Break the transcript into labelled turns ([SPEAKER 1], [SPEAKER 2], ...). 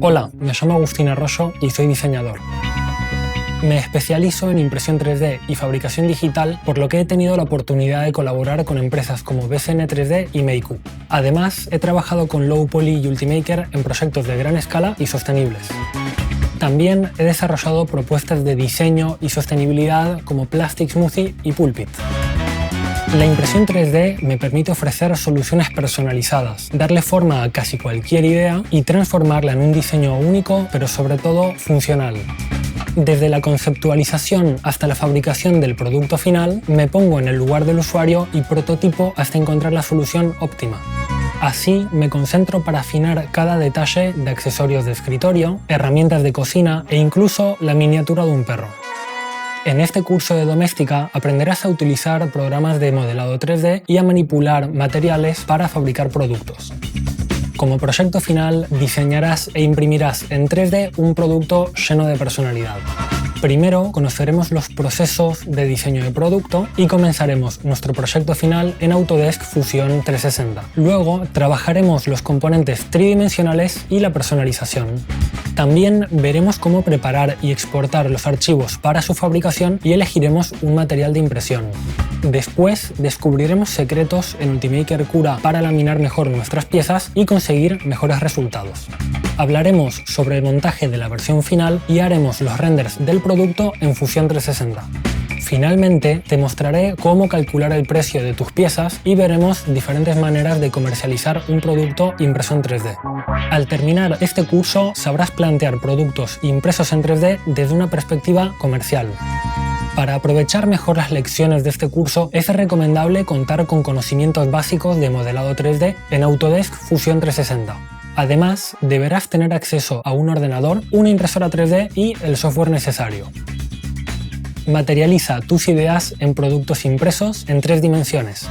[SPEAKER 1] Hola, me llamo Agustín Arroyo y soy diseñador. Me especializo en impresión 3D y fabricación digital, por lo que he tenido la oportunidad de colaborar con empresas como BCN 3D y Meiku. Además, he trabajado con Low Poly y Ultimaker en proyectos de gran escala y sostenibles. También he desarrollado propuestas de diseño y sostenibilidad como Plastic Smoothie y Pulpit. La impresión 3D me permite ofrecer soluciones personalizadas, darle forma a casi cualquier idea y transformarla en un diseño único, pero sobre todo funcional. Desde la conceptualización hasta la fabricación del producto final, me pongo en el lugar del usuario y prototipo hasta encontrar la solución óptima. Así me concentro para afinar cada detalle de accesorios de escritorio, herramientas de cocina e incluso la miniatura de un perro. En este curso de doméstica aprenderás a utilizar programas de modelado 3D y a manipular materiales para fabricar productos. Como proyecto final, diseñarás e imprimirás en 3D un producto lleno de personalidad. Primero conoceremos los procesos de diseño de producto y comenzaremos nuestro proyecto final en Autodesk Fusion 360. Luego trabajaremos los componentes tridimensionales y la personalización. También veremos cómo preparar y exportar los archivos para su fabricación y elegiremos un material de impresión. Después descubriremos secretos en Ultimaker Cura para laminar mejor nuestras piezas y conseguir mejores resultados. Hablaremos sobre el montaje de la versión final y haremos los renders del producto en Fusion 360. Finalmente, te mostraré cómo calcular el precio de tus piezas y veremos diferentes maneras de comercializar un producto impreso en 3D. Al terminar este curso, sabrás plantear productos impresos en 3D desde una perspectiva comercial. Para aprovechar mejor las lecciones de este curso, es recomendable contar con conocimientos básicos de modelado 3D en Autodesk Fusion 360. Además, deberás tener acceso a un ordenador, una impresora 3D y el software necesario. Materializa tus ideas en productos impresos en 3 dimensiones.